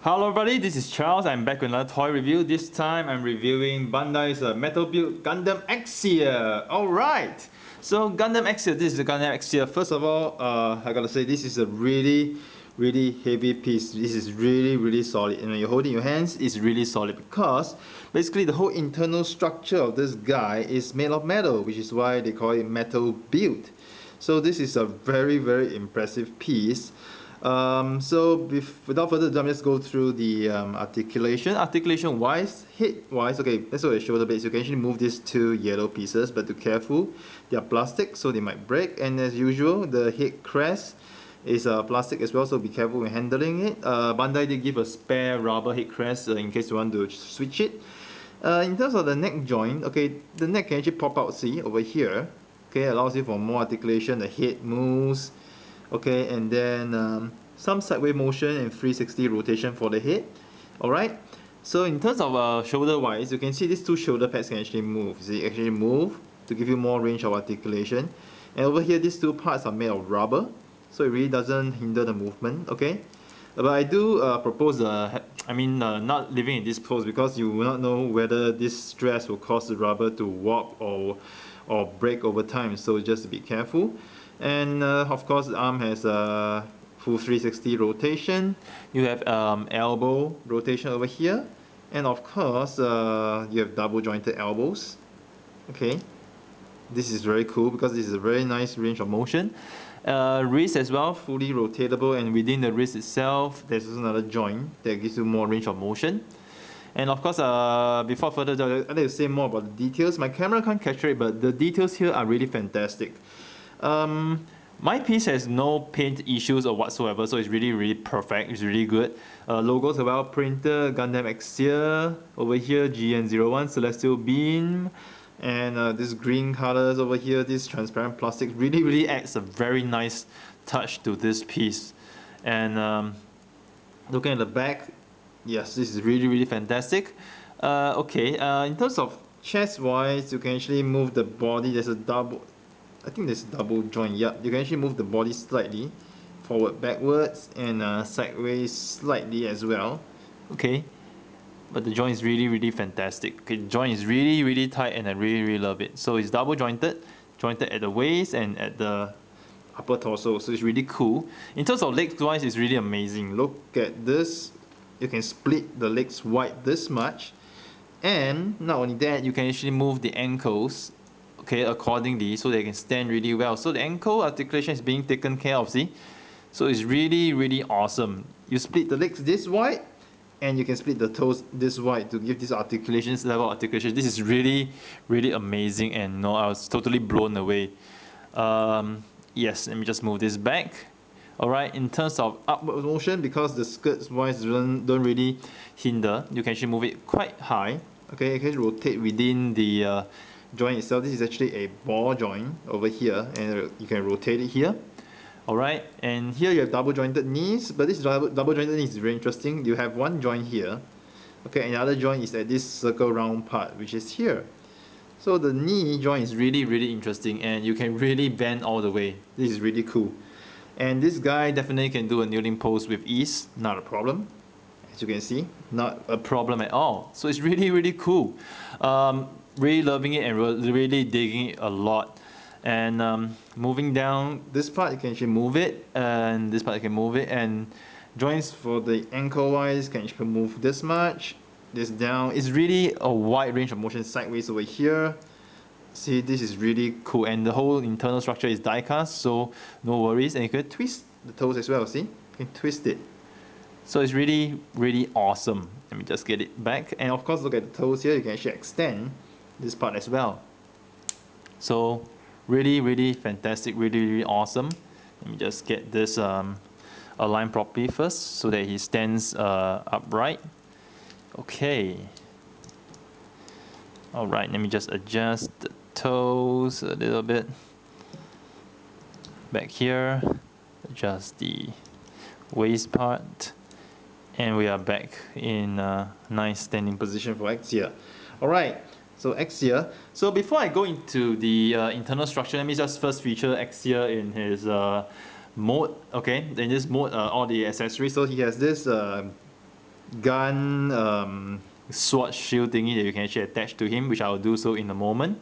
Hello everybody, this is Charles. I'm back with another toy review. This time I'm reviewing Bandai's metal build Gundam Exia. Alright, so Gundam Exia, this is the Gundam Exia. First of all, I gotta say this is a really heavy piece. This is really solid, and when you hold it in your hands, it's really solid because basically the whole internal structure of this guy is made of metal, which is why they call it metal build. So this is a very impressive piece. Without further ado, let's go through the articulation. Articulation wise, head wise, okay, let's look at shoulder blades. You can actually move these two yellow pieces, but be careful. They are plastic, so they might break. And as usual, the head crest is plastic as well, so be careful when handling it. Bandai did give a spare rubber head crest in case you want to switch it. In terms of the neck joint, okay, the neck can actually pop out, see, over here. Okay, allows you for more articulation, the head moves. Okay, and then some sideways motion and 360 rotation for the head. Alright, so in terms of shoulder wise, you can see these two shoulder pads can actually move. See, actually move to give you more range of articulation. And over here, these two parts are made of rubber, so it really doesn't hinder the movement. Okay, but I do propose not leaving in this pose because you will not know whether this stress will cause the rubber to warp or break over time, so just be careful. And of course, the arm has a full 360 rotation. You have elbow rotation over here, and of course you have double jointed elbows. Okay, this is very cool because this is a very nice range of motion. Wrist as well, fully rotatable, and within the wrist itself there's another joint that gives you more range of motion. And of course, before further ado, I'd like to say more about the details. My camera can't capture it, but the details here are really fantastic. My piece has no paint issues or whatsoever, so it's really perfect. It's really good. Logos are well printed. Gundam Exia over here, GN01 Celestial Beam, and this green colors over here. This transparent plastic really adds a very nice touch to this piece. And looking at the back, yes, this is really fantastic. In terms of chest wise, you can actually move the body. There's a double, I think there's a double joint. Yep, you can actually move the body slightly forward, backwards, and sideways slightly as well. Okay, but the joint is really fantastic. Okay, the joint is really tight, and I really love it. So it's double jointed at the waist and at the upper torso, so it's really cool. In terms of legs wise, it's really amazing. Look at this. You can split the legs wide this much, and not only that, you can actually move the ankles, okay, accordingly, so they can stand really well. So the ankle articulation is being taken care of, see? So it's really awesome. You split the legs this wide, and you can split the toes this wide to give this articulation, this level of articulation. This is really amazing, and no, I was totally blown away. Yes, let me just move this back. Alright, in terms of upward motion, because the skirts wise don't really hinder, you can actually move it quite high. Okay, you can rotate within the joint itself. This is actually a ball joint over here, and you can rotate it here. Alright, and here you have double jointed knees, but this double jointed knees is very interesting. You have one joint here, okay, and the other joint is at this circle round part, which is here. So the knee joint is really interesting, and you can really bend all the way. This is really cool. And this guy definitely can do a kneeling pose with ease, not a problem. As you can see, not a problem at all. So it's really cool. Really loving it and really digging it a lot. And moving down this part, you can actually move it, and this part you can move it. And joints for the ankle wise can actually move this much, this down. It's really a wide range of motion sideways over here. See, this is really cool, and the whole internal structure is die cast, so no worries. And you can twist the toes as well, see? You can twist it. So it's really awesome. Let me just get it back. And of course, look at the toes here. You can actually extend this part as well. So really fantastic, really awesome. Let me just get this aligned properly first so that he stands upright. Okay. Alright, let me just adjust the toes a little bit back here, adjust the waist part, and we are back in a nice standing position for Exia. Alright, so Exia. So before I go into the internal structure, let me just first feature Exia in his mode. Okay, in this mode, all the accessories. So he has this gun sword shield thingy that you can actually attach to him, which I will do so in a moment.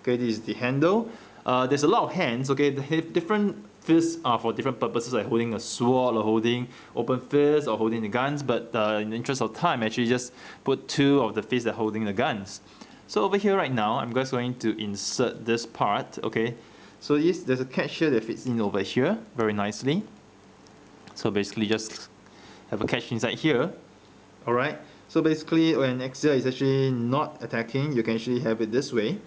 Okay, this is the handle. There's a lot of hands. Okay, the different fists are for different purposes, like holding a sword or holding open fist or holding the guns. But in the interest of time, I actually just put 2 of the fists that are holding the guns. So over here right now, I'm just going to insert this part. Okay, so yes, there's a catch here that fits in over here very nicely. So basically, just have a catch inside here. All right. So basically, when Exia is actually not attacking, you can actually have it this way.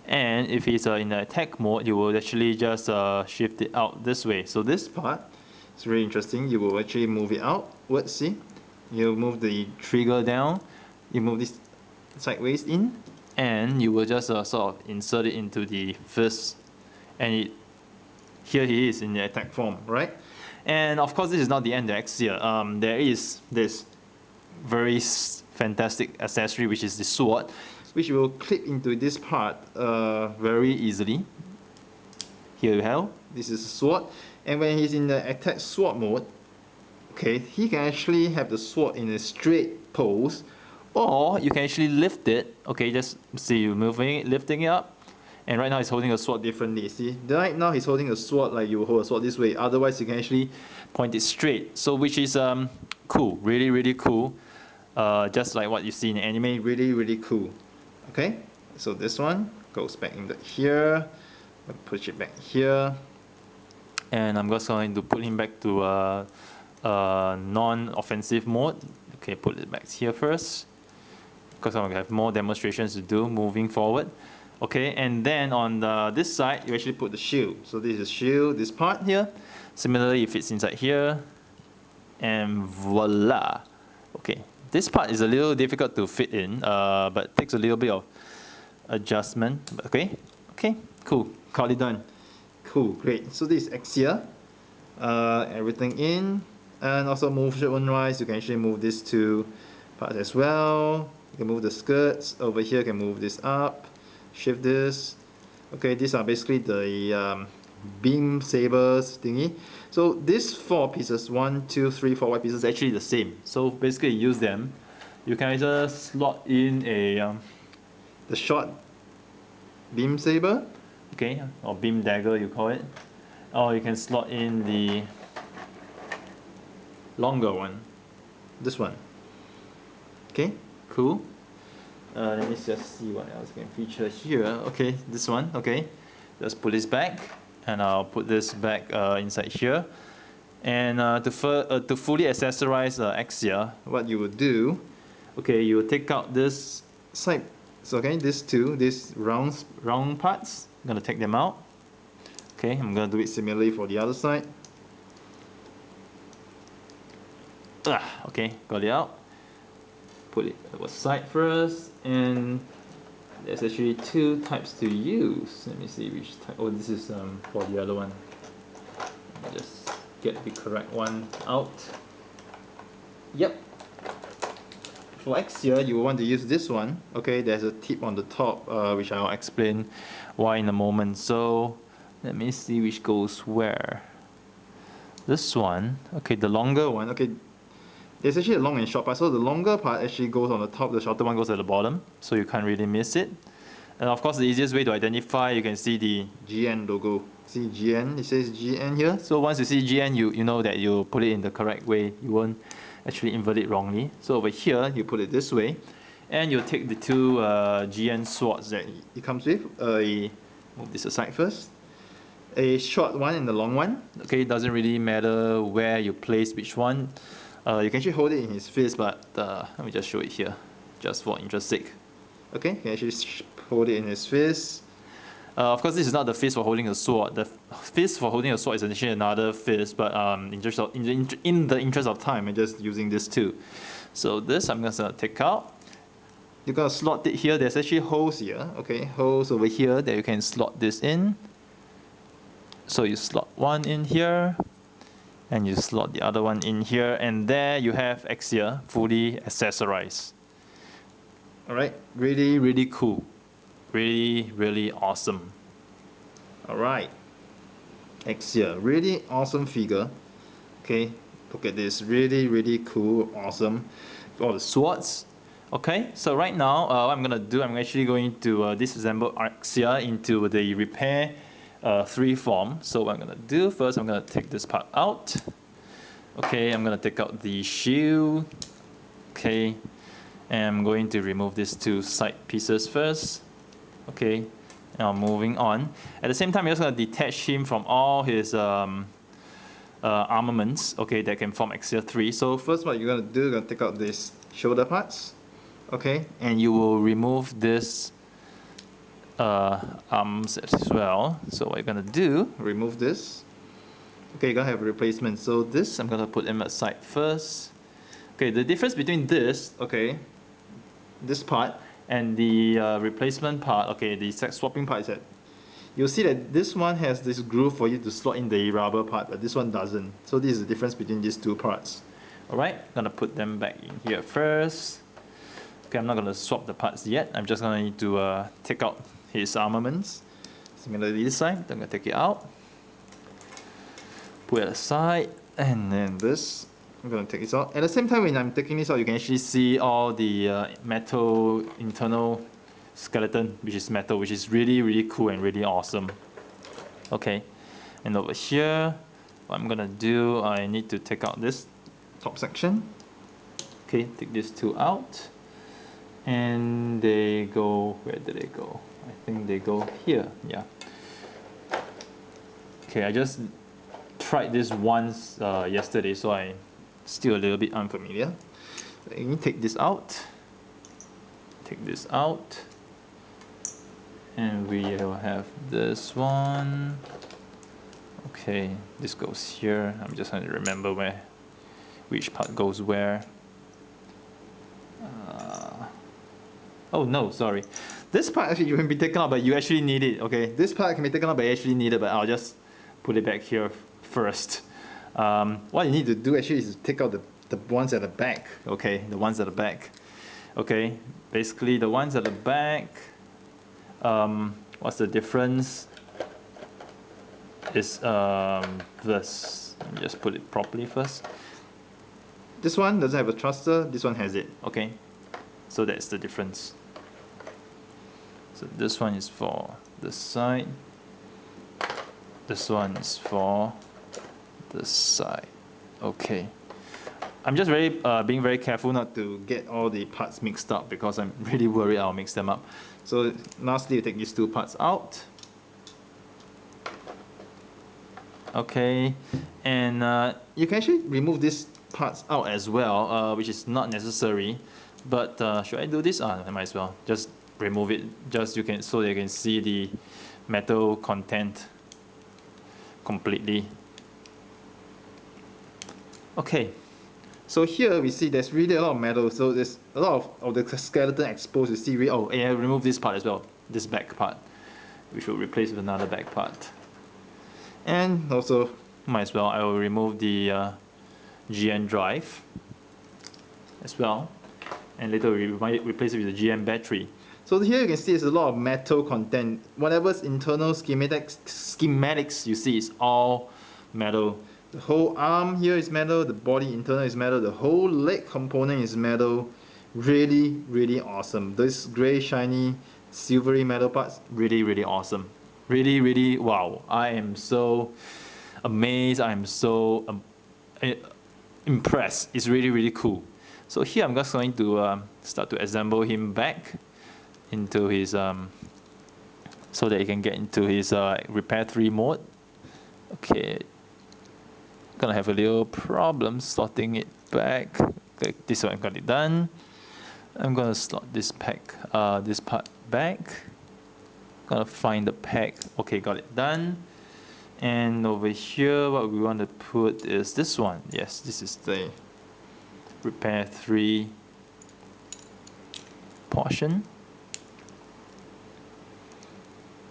And if he's in the attack mode, you will actually just shift it out this way. So this part is really interesting. You will actually move it outwards, see? You move the trigger down, you move this sideways in, and you will just sort of insert it into the fist. And here he is in the attack form, right? And of course, this is not the end of Exia. There is this very fantastic accessory, which is the sword, which will clip into this part very easily. Here you have, this is a sword, and when he's in the attack sword mode, okay, he can actually have the sword in a straight pose, or you can actually lift it. Okay, just see you moving it, lifting it up, and right now he's holding a sword differently. See, right now he's holding a sword like you hold a sword this way. Otherwise, you can actually point it straight. So, which is cool, really cool. Just like what you see in anime, really cool. Okay, so this one goes back in here. I'll push it back here, and I'm just going to put him back to non-offensive mode. Okay, put it back here first, because I'm going to have more demonstrations to do moving forward. Okay, and then on this side, you actually put the shield. So this is shield, this part here. Similarly, it fits inside here, and voila. Okay, this part is a little difficult to fit in, but takes a little bit of adjustment. Okay, cool, got it done. Cool, great. So this is Exia. Everything in, and also motion-wise, you can actually move these 2 parts as well. You can move the skirts over here. You can move this up, shift this. Okay, these are basically the beam sabers thingy. So these 4 pieces, 1, 2, 3, 4 white pieces, actually the same. So basically, you use them. You can either slot in the short beam saber, okay, or beam dagger you call it, or you can slot in the longer one, this one. Okay, cool. Let me just see what else can feature here. Okay, this one. Okay, just put this back, and I'll put this back inside here. And to fully accessorize Exia, what you would do, okay, you will take out this side. So okay, these round parts. I'm gonna take them out. Okay, I'm gonna do it similarly for the other side. Okay, got it out. Put it aside first, and there's actually 2 types to use. Let me see which type. Oh, this is for the other one. Let me just get the correct one out. Yep. For Exia, you will want to use this one. Okay, there's a tip on the top, which I'll explain why in a moment. So let me see which goes where. This one, okay, the longer one. Okay, there's actually a long and short part. So the longer part actually goes on the top, the shorter one goes at the bottom, so you can't really miss it. And of course, the easiest way to identify, you can see the GN logo. See GN, it says GN here. So once you see GN, you know that you put it in the correct way. You won't actually invert it wrongly. So over here, you put it this way, and you take the 2 GN swords that it comes with. Move this aside first. A short one and a long one. Okay, it doesn't really matter where you place which one. You can actually hold it in his fist, but let me just show it here, just for interest's sake. Okay, you can actually hold it in his fist. Of course, this is not the fist for holding a sword. The fist for holding a sword is actually another fist, but in the interest of time, I'm just using this too. So this I'm gonna take out. You're gonna slot it here. There's actually holes here. Okay, holes over here that you can slot this in. So you slot one in here, and you slot the other one in here, and there you have Exia fully accessorized. Alright, really cool. Really awesome. Alright, Exia, really awesome figure. Okay, Look at this, really cool, awesome. All the swords. Okay, so right now, what I'm gonna do, I'm actually going to disassemble Exia into the Repair 3 form. So what I'm gonna do first, I'm gonna take this part out. Okay, I'm gonna take out the shield. Okay, and I'm going to remove these 2 side pieces first. Okay, now moving on. At the same time, you're also gonna detach him from all his armaments, okay, that can form Exia 3. So first what you're gonna do, you're gonna take out these shoulder parts, okay, and you will remove this arms as well. So what you're gonna do, remove this. Okay, you're gonna have a replacement. So this, I'm gonna put him aside first. Okay, the difference between this, okay, this part and the replacement part, okay, the set swapping part is that you'll see that this one has this groove for you to slot in the rubber part, but this one doesn't. So this is the difference between these 2 parts. Alright, I'm gonna put them back in here first. Okay, I'm not gonna swap the parts yet. I'm just gonna need to take out his armaments. Similarly this side, I'm gonna take it out. Put it aside, and then this, I'm gonna take this out. At the same time, when I'm taking this out, you can actually see all the metal internal skeleton, which is metal, which is really cool and really awesome. Okay, and over here, what I'm gonna do, I need to take out this top section. Okay, take these 2 out, and they go, where did they go? I think they go here, yeah. Okay, I just tried this once yesterday, so I'm still a little bit unfamiliar. So you take this out, take this out, and we will have this one. Okay, this goes here. I'm just trying to remember which part goes where. Oh no, sorry. This part actually can be taken out, but you actually need it. Okay, this part can be taken out, but you actually need it. But I'll just put it back here first. What you need to do actually is to take out the ones at the back. Okay, the ones at the back. Okay, basically the ones at the back. What's the difference? Is this. Let me just put it properly first. This one doesn't have a thruster. This one has it. Okay, so that's the difference. So this one is for this side. This one is for this side. Okay. I'm just being very careful not to get all the parts mixed up because I'm really worried I'll mix them up. So lastly, you take these 2 parts out. Okay, and you can actually remove these parts out as well, which is not necessary. But should I do this? I might as well just remove it, just so you can see the metal content completely. Okay, so here we see there's really a lot of metal, so there's a lot of the skeleton exposed. You see, oh, and I remove this part as well, this back part, which will replace with another back part. And also, might as well, I will remove the GN drive as well, and later we might replace it with the GN battery. So here you can see there's a lot of metal content. Whatever's internal schematics you see is all metal. The whole arm here is metal, the body internal is metal, the whole leg component is metal. Really awesome. This grey shiny silvery metal parts, really awesome. Really wow. I am so amazed, I am so impressed. It's really cool. So here I'm just going to start to assemble him back into his so that he can get into his Repair 3 mode. Okay, gonna have a little problem slotting it back. Okay, this one got it done. I'm gonna slot this this part back. Gonna find the pack. Okay, got it done. And over here, what we want to put is this one. Yes, this is the Repair 3 portion.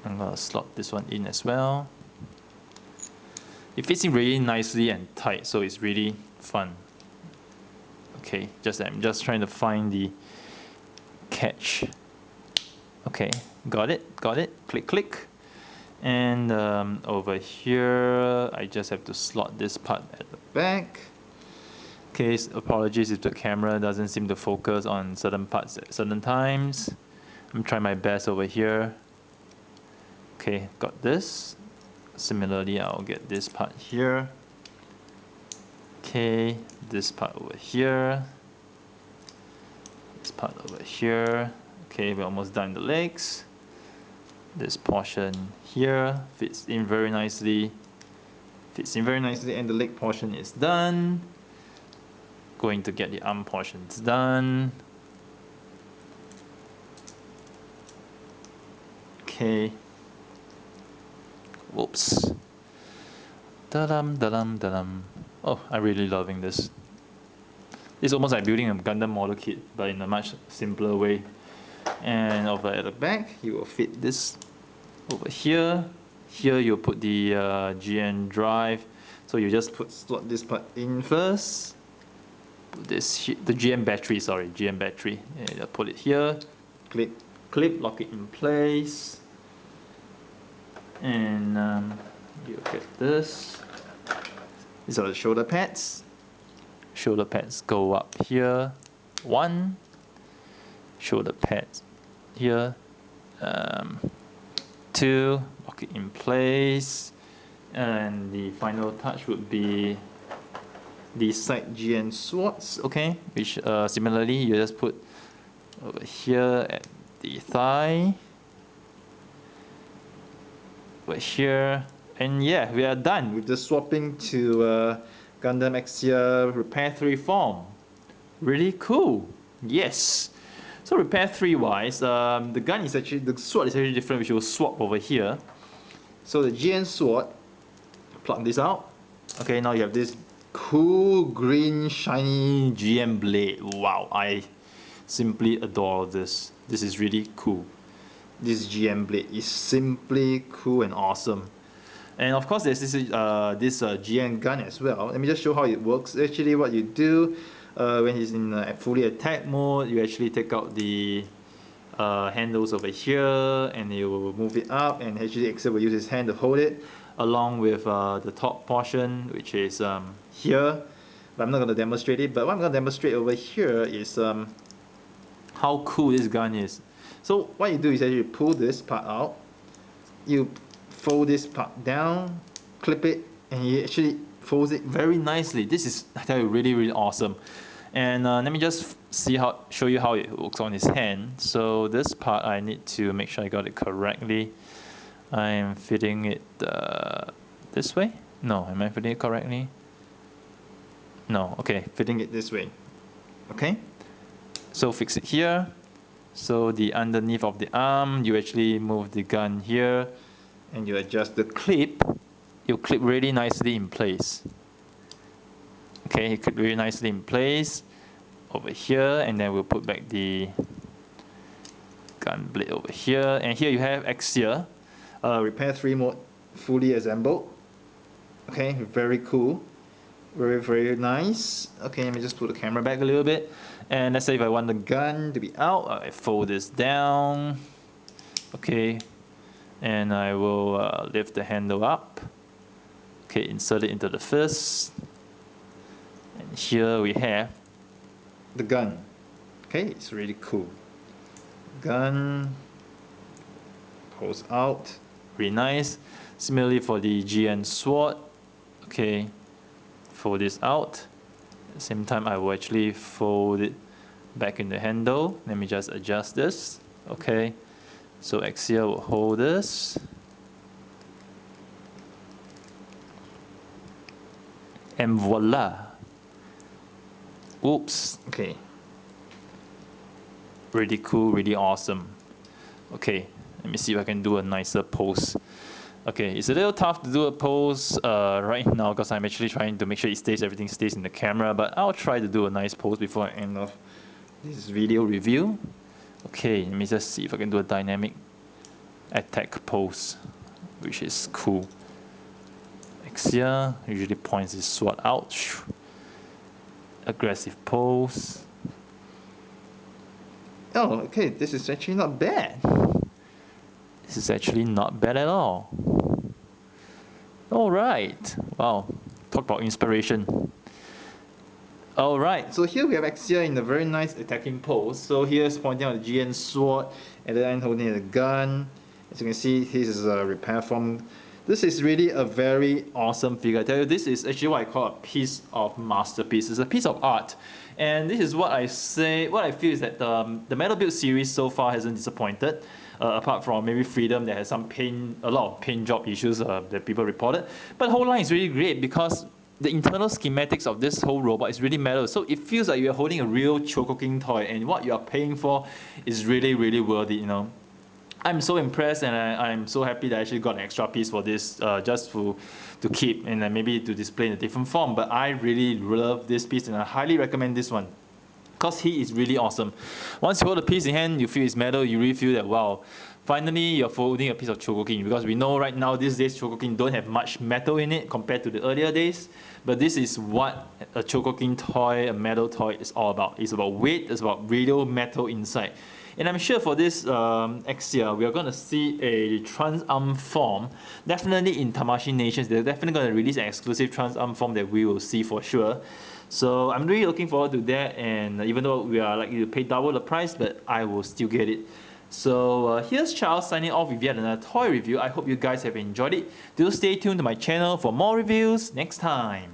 I'm gonna slot this one in as well. It fits in really nicely and tight, so it's really fun. Okay, I'm just trying to find the catch. Okay, got it. Click. And over here, I just have to slot this part at the back. Okay, apologies if the camera doesn't seem to focus on certain parts at certain times. I'm trying my best over here. Okay, got this. Similarly, I'll get this part here. Okay, this part over here. This part over here. Okay, we're almost done the legs. This portion here fits in very nicely. And the leg portion is done. Going to get the arm portions done. Okay. Whoops. Da-dum, da-dum, da-dum. Oh, I'm really loving this. It's almost like building a Gundam model kit, but in a much simpler way. And over at the back, you will fit this over here. Here you'll put the GN drive. So you just slot this part in first. Put this the GN battery, sorry, GN battery. And you put it here. Clip, lock it in place. And you get this. These are the shoulder pads. Shoulder pads go up here. One. Shoulder pads here. Two. Lock it in place. And the final touch would be the side GN swords. Okay, which similarly you just put over here at the thigh. Over here. And yeah, we are done with the swapping to Gundam Exia Repair 3 form. Really cool. Yes. So Repair 3 wise, the gun is actually, the sword is actually different, which will swap over here. So the GN sword, plug this out. Okay, now you have this cool green shiny GN blade. Wow, I simply adore this. This is really cool. This GN blade is simply cool and awesome. And of course there's this GN gun as well. Let me just show how it works. Actually what you do when he's in fully attack mode, you actually take out the handles over here and you will move it up, and actually Exia will use his hand to hold it along with the top portion, which is here. But I'm not going to demonstrate it, but what I'm going to demonstrate over here is how cool this gun is. So what you do is actually pull this part out, you fold this part down, clip it, and he actually folds it very nicely. This is, I tell you, really, really awesome. And let me just show you how it works on his hand. So this part I need to make sure I got it correctly. I am fitting it this way. No, am I fitting it correctly? No, okay, fitting it this way. Okay, so fix it here. So the underneath of the arm, you actually move the gun here, and you adjust the clip. You clip really nicely in place. Okay, you clip really nicely in place over here, and then we'll put back the gun blade over here. And here you have Exia Repair 3 mode fully assembled. Okay, very cool. Very, very nice. Okay, let me just put the camera back a little bit. And let's say if I want the gun to be out, I fold this down. Okay, and I will lift the handle up. Okay, insert it into the fist. And here we have the gun. Okay, it's really cool. Gun pulls out, really nice. Similarly for the GN sword. Okay, fold this out. At the same time, I will actually fold it back in the handle. Let me just adjust this. Okay, so Exia will hold this. And voila. Oops. Okay. Really cool, really awesome. Okay, let me see if I can do a nicer pose. Okay, it's a little tough to do a pose right now because I'm actually trying to make sure everything stays in the camera, but I'll try to do a nice pose before I end off this video review. Okay, let me just see if I can do a dynamic attack pose, which is cool. Exia usually points his sword out. Aggressive pose. Oh, okay, this is actually not bad. This is actually not bad at all. Alright, wow, talk about inspiration. Alright, so here we have Exia in a very nice attacking pose. So here's pointing out the GN sword, and then holding a gun. As you can see, this is a repair form. This is really a very awesome figure. I tell you, this is actually what I call a piece of masterpiece. It's a piece of art. And this is what I say, what I feel is that the Metal Build series so far hasn't disappointed. Apart from maybe Freedom that has some a lot of paint job issues that people reported. But the whole line is really great because the internal schematics of this whole robot is really metal, so it feels like you're holding a real Chocoking toy, and what you're paying for is really, really worth it, you know. I'm so impressed, and I'm so happy that I actually got an extra piece for this just to keep and maybe to display in a different form. But I really love this piece, and I highly recommend this one, because he is really awesome. Once you hold the piece in hand, you feel it's metal, you really feel that, wow, finally you're holding a piece of Chocoking, because we know right now these days Chocoking don't have much metal in it compared to the earlier days. But this is what a Chocoking toy, a metal toy, is all about. It's about weight, it's about real metal inside. And I'm sure for this Exia, we are going to see a trans-arm form. Definitely in Tamashii Nations, they're definitely going to release an exclusive trans-arm form that we will see for sure. So I'm really looking forward to that, and even though we are likely to pay double the price, but I will still get it. So here's Charles signing off with yet another toy review. I hope you guys have enjoyed it. Do stay tuned to my channel for more reviews next time.